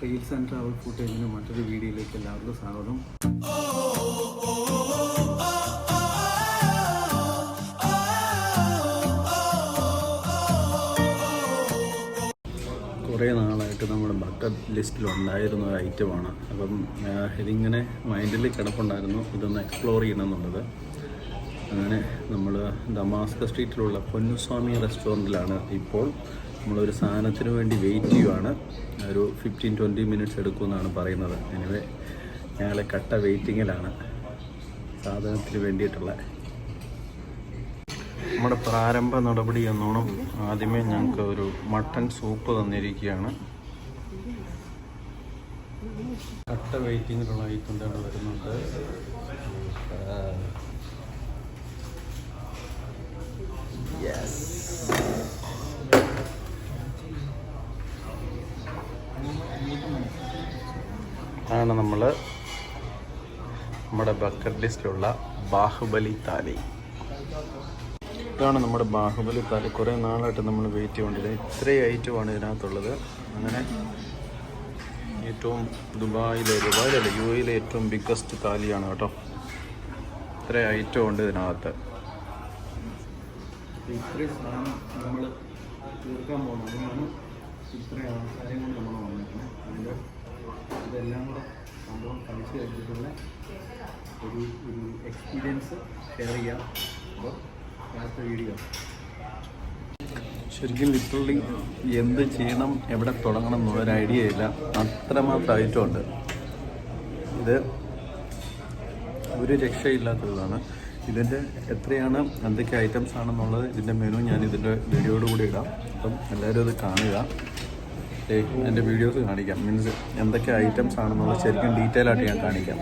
Reels and travel ഫുട്ടേജിൻ്റെ മറ്റൊരു വീഡിയോയിലേക്ക് എല്ലാവർക്കും സ്വാഗതം. കുറേ നാളായിട്ട് നമ്മുടെ ബക്കറ്റ് ലിസ്റ്റിലുണ്ടായിരുന്ന ഒരു ഐറ്റമാണ്. അപ്പം ഇതിങ്ങനെ മൈൻഡിൽ കിടപ്പുണ്ടായിരുന്നു, ഇതൊന്ന് എക്സ്പ്ലോർ ചെയ്യണമെന്നുള്ളത്. അങ്ങനെ നമ്മൾ ദമാസ്കസ് സ്ട്രീറ്റിലുള്ള പൊന്നുസ്വാമി റെസ്റ്റോറൻറ്റിലാണ് ഇപ്പോൾ. നമ്മളൊരു സാധനത്തിന് വേണ്ടി വെയിറ്റ് ചെയ്യുവാണ്. ഒരു 15-20 മിനിറ്റ്സ് എടുക്കുമെന്നാണ് പറയുന്നത്. എനിവേ ഞങ്ങൾ കട്ട വെയിറ്റിങ്ങിലാണ് സാധനത്തിന് വേണ്ടിയിട്ടുള്ള. നമ്മുടെ പ്രാരംഭ നടപടി എന്നോണം ആദ്യമേ ഞങ്ങൾക്ക് ഒരു മട്ടൺ സൂപ്പ് തന്നിരിക്കുകയാണ്. കട്ട വെയിറ്റിങ്ങിലുള്ള ഐറ്റം വരുന്നുണ്ട്. യെസ്, ആണ് നമ്മുടെ ബക്കറ്റ് ലിസ്റ്റിലുള്ള ബാഹുബലി താലി. ഇതാണ് നമ്മുടെ ബാഹുബലി താലി. കുറേ നാളായിട്ട് നമ്മൾ വെയിറ്റ് ചെയ്തുകൊണ്ടിരുന്നത്. ഇത്രയും ഐറ്റമാണ് ഇതിനകത്തുള്ളത്. അങ്ങനെ ഏറ്റവും ദുബായിലല്ല UAE ഏറ്റവും ബിഗ്ഗസ്റ്റ് താലിയാണ് കേട്ടോ. ഇത്രയും ഐറ്റം ഉണ്ട് ഇതിനകത്ത്. ഇത്രയും സാധനം നമ്മൾ തീർക്കാൻ പോകുന്നതാണ്. ഇത്രയും ആൾക്കാരെയും കൊണ്ട് നമ്മൾ വന്നിട്ടുണ്ട്. അതിൻ്റെ ഇതെല്ലാം കൂടെ സംഭവം കഴിച്ച് കഴിഞ്ഞിട്ടുള്ള ഒരു എക്സ്പീരിയൻസ് ഷെയർ ചെയ്യാം. അപ്പോൾ അടുത്ത വീഡിയോ ശരിക്കും ലിറ്ററലി എന്ത് ചെയ്യണം, എവിടെ തുടങ്ങണം എന്നുള്ളൊരു ഐഡിയ ഇല്ല. അത്രമാത്രം ഐറ്റം ഉണ്ട്. ഇത് ഒരു രക്ഷയില്ലാത്തതാണ്. ഇതിൻ്റെ എത്രയാണ്, എന്തൊക്കെ ഐറ്റംസ് ആണെന്നുള്ളത് ഇതിൻ്റെ മെനു ഞാൻ ഇതിൻ്റെ വീഡിയോയോട് കൂടി ഇടാം. അപ്പം എല്ലാവരും അത് കാണുക. എൻ്റെ വീഡിയോസ് കാണിക്കാം, മീൻസ് എന്തൊക്കെ ഐറ്റംസ് ആണെന്നുള്ളത് ശരിക്കും ഡീറ്റെയിൽ ആയിട്ട് ഞാൻ കാണിക്കാം.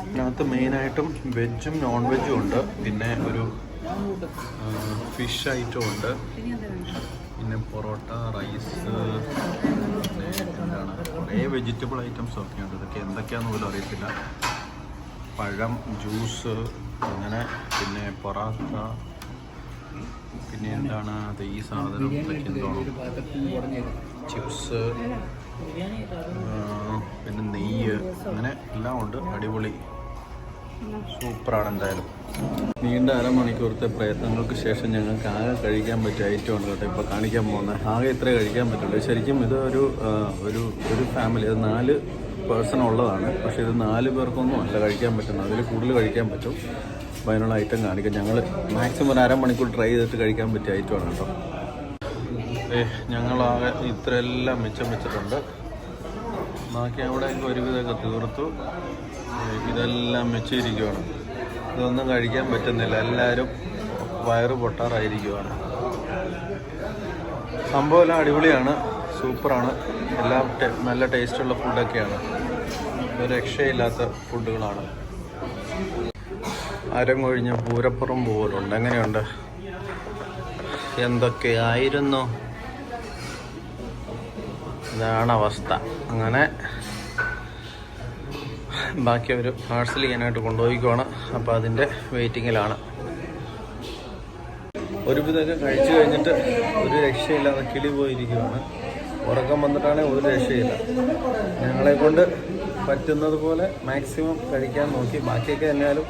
ഇതിനകത്ത് മെയിനായിട്ടും വെജും നോൺ വെജും ഉണ്ട്. പിന്നെ ഒരു ഫിഷ് ഐറ്റം ഉണ്ട്. പിന്നെ പൊറോട്ട, റൈസ്, പിന്നെ എന്താണ് കുറേ വെജിറ്റബിൾ ഐറ്റംസ് ഒക്കെ ഉണ്ട്. ഇതൊക്കെ എന്തൊക്കെയാണെന്ന് പോലും അറിയത്തില്ല. പഴം, ജ്യൂസ്, അങ്ങനെ പിന്നെ പൊറാത്ത, പിന്നെ എന്താണ് അത് ഈ സാധനം ഇതൊക്കെ എന്താണോ, ചിപ്സ്, പിന്നെ നെയ്യ്, അങ്ങനെ എല്ലാം ഉണ്ട്. അടിപൊളി, സൂപ്പറാണ്. എന്തായാലും നീണ്ട അരമണിക്കൂറത്തെ പ്രയത്നങ്ങൾക്ക് ശേഷം ഞങ്ങൾക്ക് ആകെ കഴിക്കാൻ പറ്റിയ ഐറ്റം ഉണ്ട് കേട്ടോ ഇപ്പോൾ കാണിക്കാൻ പോകുന്നത്. ആകെ ഇത്രേ കഴിക്കാൻ പറ്റുള്ളൂ. ശരിക്കും ഇത് ഒരു ഫാമിലി, അത് 4 പേഴ്സൺ ഉള്ളതാണ്. പക്ഷേ ഇത് 4 പേർക്കൊന്നും അല്ല കഴിക്കാൻ പറ്റുന്നത്. അതിൽ കൂടുതൽ കഴിക്കാൻ പറ്റും. അപ്പോൾ അതിനുള്ള ഐറ്റം കാണിക്കാം. ഞങ്ങൾ മാക്സിമം ഒരു അരമണിക്കൂർ ട്രൈ ചെയ്തിട്ട് കഴിക്കാൻ പറ്റിയ ഐറ്റമാണ് കേട്ടോ. ഞങ്ങളാകെ ഇത്രയെല്ലാം മിച്ചം വെച്ചിട്ടുണ്ട്. ബാക്കി അവിടെയൊക്കെ ഒരുവിധമൊക്കെ തീർത്തു. ഇതെല്ലാം വെച്ചിരിക്കുകയാണ്. ഇതൊന്നും കഴിക്കാൻ പറ്റുന്നില്ല. എല്ലാവരും വയറ് പൊട്ടാറായിരിക്കുകയാണ്. സംഭവമെല്ലാം അടിപൊളിയാണ്, സൂപ്പറാണ്. എല്ലാം നല്ല ടേസ്റ്റുള്ള ഫുഡൊക്കെയാണ്. ഒരു രക്ഷയില്ലാത്ത ഫുഡുകളാണ്. അരങ്ങൊഴിഞ്ഞ പൂരപ്പുറം പോലുണ്ട്. എങ്ങനെയുണ്ട്, എന്തൊക്കെയായിരുന്നു, ഇതാണ് അവസ്ഥ. അങ്ങനെ ബാക്കി അവർ പാഴ്സൽ ചെയ്യാനായിട്ട് കൊണ്ടുപോയിക്കുവാണ്. അപ്പോൾ അതിൻ്റെ വെയിറ്റിങ്ങിലാണ്. ഒരുവിധമൊക്കെ കഴിച്ചു കഴിഞ്ഞിട്ട് ഒരു രക്ഷയില്ലാതെ കിളി പോയിരിക്കുകയാണ്. ഉറക്കം വന്നിട്ടാണെങ്കിൽ ഒരു രക്ഷയില്ല. ഞങ്ങളെ കൊണ്ട് പറ്റുന്നത് പോലെ മാക്സിമം കഴിക്കാൻ നോക്കി. ബാക്കിയൊക്കെ എന്നാലും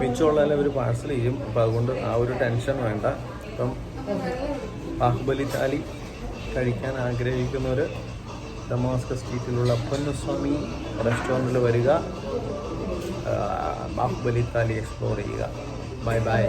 മിച്ചമുള്ളതെല്ലാം ഒരു പാഴ്സൽ ചെയ്യും. അപ്പോൾ അതുകൊണ്ട് ആ ഒരു ടെൻഷൻ വേണ്ട. ഇപ്പം ബാഹുബലി താലി കഴിക്കാൻ ആഗ്രഹിക്കുന്നവർ ദമാസ്കസ് സ്ട്രീറ്റിലുള്ള പൊന്നുസ്വാമി റെസ്റ്റോറൻറ്റിൽ വരിക. ബാഹുബലി താലി എക്സ്പ്ലോർ ചെയ്യുക. Bye bye.